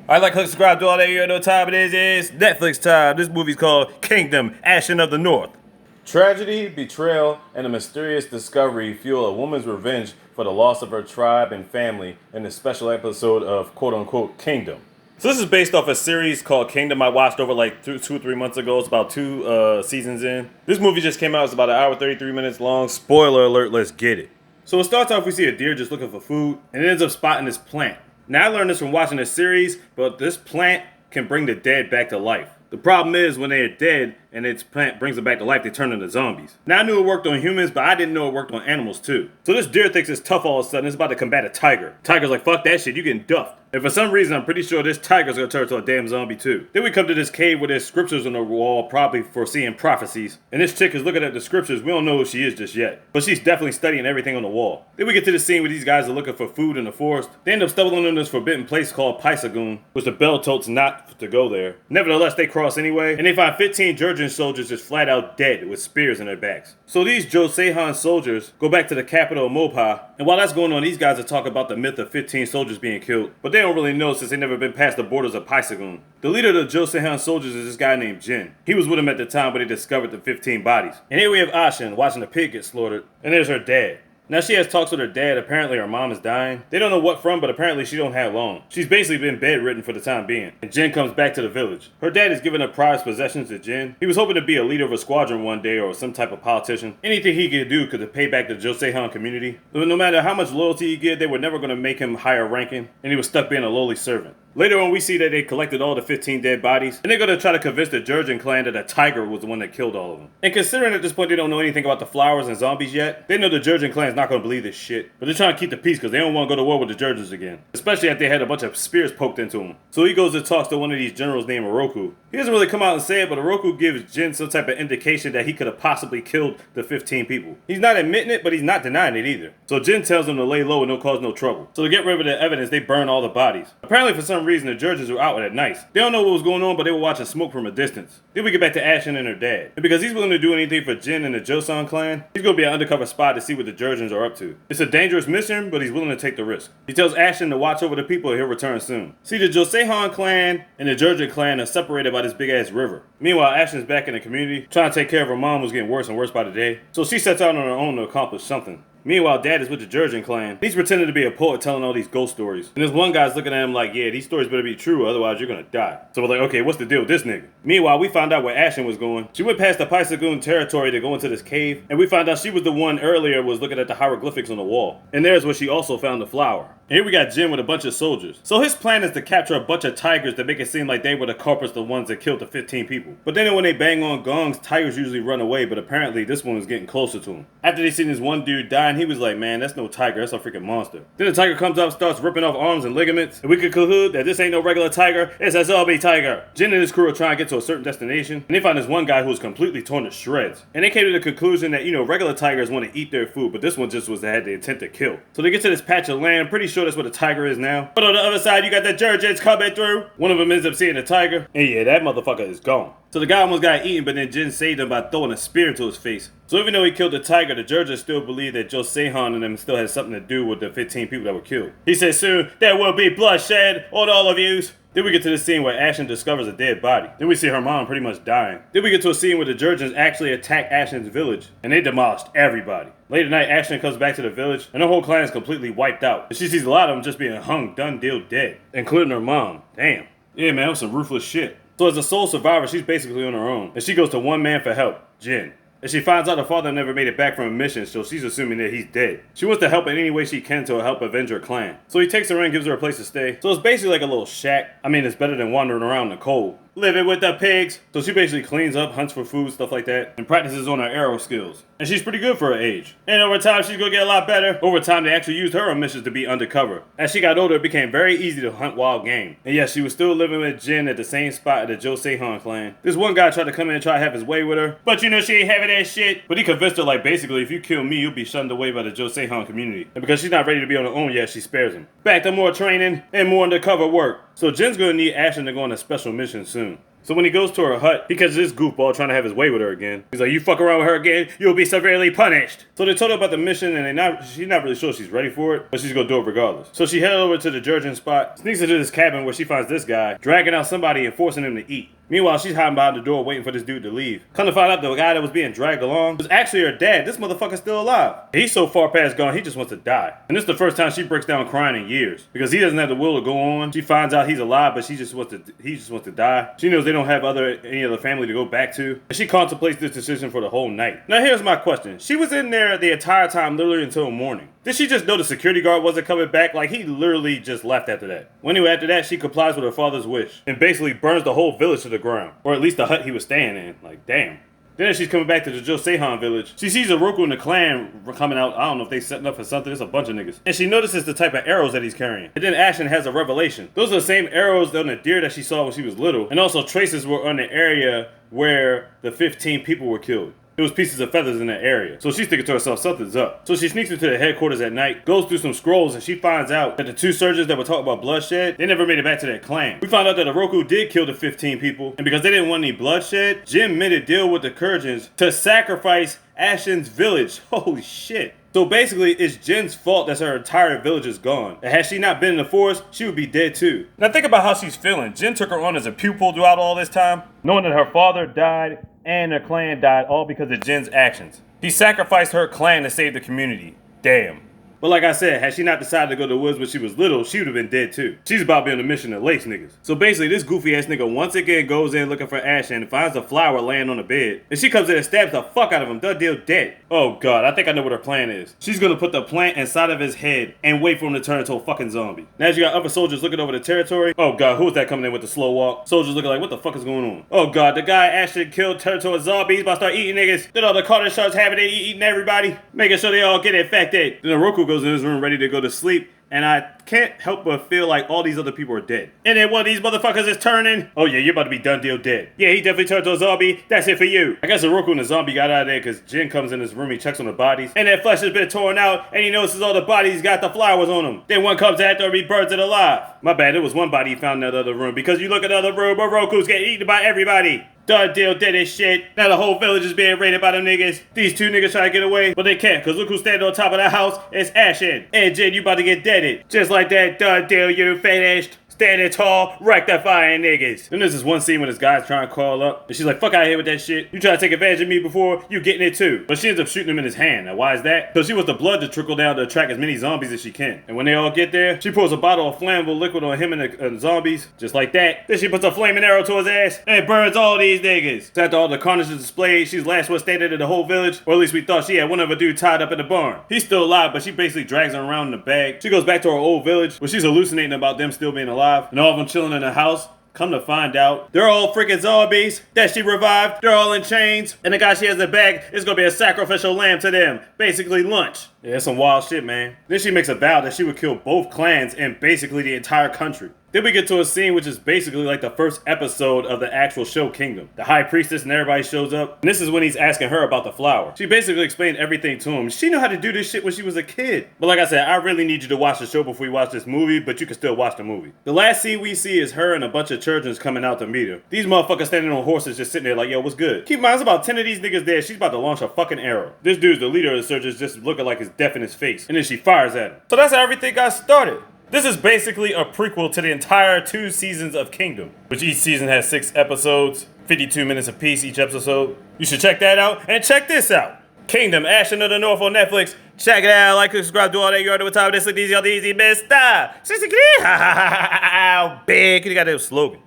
Alright, like, click, subscribe, do all that. You know what time it is. It's Netflix time. This movie's called Kingdom, Ashin of the North. Tragedy, betrayal, and a mysterious discovery fuel a woman's revenge for the loss of her tribe and family in this special episode of quote-unquote Kingdom. So this is based off a series called Kingdom I watched over like 2 or 3 months ago. It's about 2 seasons in. This movie just came out. It's about an hour 33 minutes long. Spoiler alert, let's get it. So it starts off, we see a deer just looking for food, and it ends up spotting this plant. Now I learned this from watching this series, but this plant can bring the dead back to life. The problem is when they're dead and its plant brings them back to life, they turn into zombies. Now I knew it worked on humans, but I didn't know it worked on animals too. So this deer thinks it's tough all of a sudden. It's about to combat a tiger. Tiger's like, fuck that shit, you getting duffed. And for some reason, I'm pretty sure this tiger's gonna turn into a damn zombie too. Then we come to this cave where there's scriptures on the wall, probably foreseeing prophecies. And this chick is looking at the scriptures. We don't know who she is just yet, but she's definitely studying everything on the wall. Then we get to the scene where these guys are looking for food in the forest. They end up stumbling on this forbidden place called Paisagoon, which the bell totes not to go there. Nevertheless, they cross anyway, and they find 15 Georgian soldiers just flat out dead with spears in their backs. So these Josehan soldiers go back to the capital of Mopa, and while that's going on, these guys are talking about the myth of 15 soldiers being killed, but they don't really know since they've never been past the borders of Paisagoon. The leader of the Josehan soldiers is this guy named Jin. He was with him at the time when they discovered the 15 bodies. And here we have Ashin watching a pig get slaughtered, and there's her dad. Now she has talks with her dad. Apparently her mom is dying. They don't know what from, but apparently she don't have long. She's basically been bedridden for the time being. And Jin comes back to the village. Her dad is giving her prized possessions to Jin. He was hoping to be a leader of a squadron one day or some type of politician. Anything he could do could pay back the Josehan community. But no matter how much loyalty he gave, they were never going to make him higher ranking, and he was stuck being a lowly servant. Later on, we see that they collected all the 15 dead bodies, and they're going to try to convince the Georgian clan that a tiger was the one that killed all of them. And considering at this point they don't know anything about the flowers and zombies yet, they know the Georgian clan is not going to believe this shit. But they're trying to keep the peace because they don't want to go to war with the Georgians again. Especially after they had a bunch of spears poked into them. So he goes and talks to one of these generals named Oroku. He doesn't really come out and say it, but Oroku gives Jin some type of indication that he could have possibly killed the 15 people. He's not admitting it, but he's not denying it either. So Jin tells him to lay low and don't cause no trouble. So to get rid of the evidence, they burn all the bodies. Apparently for some reason the Georgians were out at night. They don't know what was going on, but they were watching smoke from a distance. Then we get back to Ashin and her dad. And because he's willing to do anything for Jin and the Joseon clan, he's going to be an undercover spy to see what the Georgians are up to. It's a dangerous mission, but he's willing to take the risk. He tells Ashin to watch over the people and he'll return soon. See, the Joseon clan and the Georgian clan are separated by this big ass river. Meanwhile, Ashin's back in the community, trying to take care of her mom who's getting worse and worse by the day. So she sets out on her own to accomplish something. Meanwhile, Dad is with the Georgian clan. He's pretending to be a poet telling all these ghost stories. And this one guy's looking at him like, yeah, these stories better be true, otherwise you're gonna die. So we're like, okay, what's the deal with this nigga? Meanwhile, we found out where Ashin was going. She went past the Paisagoon territory to go into this cave, and we found out she was the one earlier was looking at the hieroglyphics on the wall. And there's where she also found the flower. And here we got Jin with a bunch of soldiers. So his plan is to capture a bunch of tigers to make it seem like they were the culprits, the ones that killed the 15 people. But then when they bang on gongs, tigers usually run away, but apparently this one was getting closer to him. After they seen this one dude dying, he was like, man, that's no tiger, that's a freaking monster. Then the tiger comes up, starts ripping off arms and ligaments, and we could conclude that this ain't no regular tiger, it's a zombie tiger. Jin and his crew are trying to get to a certain destination, and they find this one guy who was completely torn to shreds. And they came to the conclusion that, regular tigers want to eat their food, but this one just had the intent to kill. So they get to this patch of land, pretty sure that's where the tiger is now. But on the other side, you got the Georgians coming through. One of them ends up seeing the tiger, and yeah, that motherfucker is gone. So the guy almost got eaten, but then Jin saved him by throwing a spear into his face. So even though he killed the tiger, the Georgians still believe that Josehan and them still had something to do with the 15 people that were killed. He said, soon there will be bloodshed on all of yous. Then we get to the scene where Ashin discovers a dead body. Then we see her mom pretty much dying. Then we get to a scene where the Georgians actually attack Ashin's village, and they demolished everybody. Late at night, Ashin comes back to the village, and her whole clan is completely wiped out. And she sees a lot of them just being hung, done deal dead, including her mom. Damn. Yeah, man, that was some ruthless shit. So as a sole survivor, she's basically on her own, and she goes to one man for help, Jin. And she finds out her father never made it back from a mission, so she's assuming that he's dead. She wants to help in any way she can to help avenge her clan. So he takes her in, gives her a place to stay. So it's basically like a little shack. I mean, it's better than wandering around in the cold. Living with the pigs. So she basically cleans up, hunts for food, stuff like that, and practices on her arrow skills. And she's pretty good for her age. And over time, she's gonna get a lot better. Over time, they actually used her on missions to be undercover. As she got older, it became very easy to hunt wild game. And yes, she was still living with Jin at the same spot at the Josehan clan. This one guy tried to come in and try to have his way with her, but she ain't having that shit. But he convinced her like, basically, if you kill me, you'll be shunned away by the Josehan community. And because she's not ready to be on her own yet, she spares him. Back to more training and more undercover work. So Jin's gonna need Ashin to go on a special mission soon. So when he goes to her hut, he catches this goofball trying to have his way with her again. He's like, you fuck around with her again, you'll be severely punished. So they told her about the mission and she's not really sure she's ready for it, but she's gonna do it regardless. So she headed over to the Jurgen spot, sneaks into this cabin where she finds this guy, dragging out somebody and forcing him to eat. Meanwhile, she's hiding behind the door waiting for this dude to leave. Come to find out the guy that was being dragged along was actually her dad. This motherfucker's still alive. He's so far past gone, he just wants to die. And this is the first time she breaks down crying in years. Because he doesn't have the will to go on. She finds out he's alive, but he just wants to die. She knows they don't have any other family to go back to. And she contemplates this decision for the whole night. Now here's my question. She was in there the entire time, literally until morning. Did she just know the security guard wasn't coming back? Like, he literally just left after that. Well, anyway, after that, she complies with her father's wish and basically burns the whole village to the ground. Or at least the hut he was staying in. Like, damn. Then as she's coming back to the Josehan village, she sees Oroku and the clan coming out. I don't know if they setting up for something. There's a bunch of niggas. And she notices the type of arrows that he's carrying. And then Ashin has a revelation. Those are the same arrows on the deer that she saw when she was little. And also traces were on the area where the 15 people were killed. There was pieces of feathers in that area. So she's thinking to herself, something's up. So she sneaks into the headquarters at night, goes through some scrolls, and she finds out that the two surgeons that were talking about bloodshed, they never made it back to that clan. We found out that Oroku did kill the 15 people, and because they didn't want any bloodshed, Jin made a deal with the Kurgans to sacrifice Ashin's village. Holy shit. So basically, it's Jin's fault that her entire village is gone. And had she not been in the forest, she would be dead too. Now think about how she's feeling. Jin took her on as a pupil throughout all this time, knowing that her father died and her clan died all because of Jin's actions. He sacrificed her clan to save the community. Damn. But like I said, had she not decided to go to the woods when she was little, she would have been dead too. She's about to be on a mission to lace niggas. So basically, this goofy ass nigga once again goes in looking for Ashin and finds a flower laying on the bed. And she comes in and stabs the fuck out of him. Done deal dead. Oh god, I think I know what her plan is. She's gonna put the plant inside of his head and wait for him to turn into a fucking zombie. Now you got other soldiers looking over the territory. Oh god, who is that coming in with the slow walk? Soldiers looking like, what the fuck is going on? Oh god, the guy Ashin killed turned into a zombie. He's about to start eating niggas. Then all the Carter sharks having it, eating everybody, making sure they all get infected. Then Oroku goes in his room ready to go to sleep, and I can't help but feel like all these other people are dead. And then one of these motherfuckers is turning. Oh yeah, you're about to be done deal dead. Yeah, he definitely turned to a zombie. That's it for you. I guess Oroku and the zombie got out of there because Jin comes in his room, he checks on the bodies, and their flesh has been torn out, and he notices all the bodies got the flowers on them. Then one comes after him, he burns it alive. My bad, it was one body he found in that other room, because you look at the other room, Oroku's getting eaten by everybody. Done deal dead as shit. Now the whole village is being raided by them niggas. These two niggas try to get away, but they can't, because look who's standing on top of that house. It's Ashin. And Jin, you about to get deaded. Just like that, done deal, you finished. Standing tall, rectifying niggas. Then there's this one scene when this guy's trying to crawl up, and she's like, fuck out of here with that shit. You try to take advantage of me before, you getting it too. But she ends up shooting him in his hand. Now why is that? Because she wants the blood to trickle down to attract as many zombies as she can. And when they all get there, she pours a bottle of flammable liquid on him and the zombies, just like that. Then she puts a flaming arrow to his ass, and burns all these niggas. So after all the carnage is displayed, she's the last one standing in the whole village, or at least we thought she had one of a dude tied up in the barn. He's still alive, but she basically drags him around in the bag. She goes back to her old village, where she's hallucinating about them still being alive, and all of them chilling in the house. Come to find out, they're all freaking zombies that she revived. They're all in chains. And the guy she has in the bag is gonna be a sacrificial lamb to them. Basically lunch. Yeah, it's some wild shit, man. Then she makes a vow that she would kill both clans and basically the entire country. Then we get to a scene which is basically like the first episode of the actual show Kingdom. The high priestess and everybody shows up. And this is when he's asking her about the flower. She basically explained everything to him. She knew how to do this shit when she was a kid. But like I said, I really need you to watch the show before you watch this movie, but you can still watch the movie. The last scene we see is her and a bunch of children coming out to meet her. These motherfuckers standing on horses just sitting there like, yo, what's good? Keep in mind, there's about 10 of these niggas there. She's about to launch a fucking arrow. This dude's the leader of the surgeons, just looking like he's deaf in his face. And then she fires at him. So that's how everything got started. This is basically a prequel to the entire 2 seasons of Kingdom, which each season has 6 episodes, 52 minutes apiece each episode. You should check that out, and check this out. Kingdom, Ashin of the North on Netflix. Check it out, like, subscribe, do all that. You already know what time it is. Look easy, all the easy, mister. Big, you got that slogan.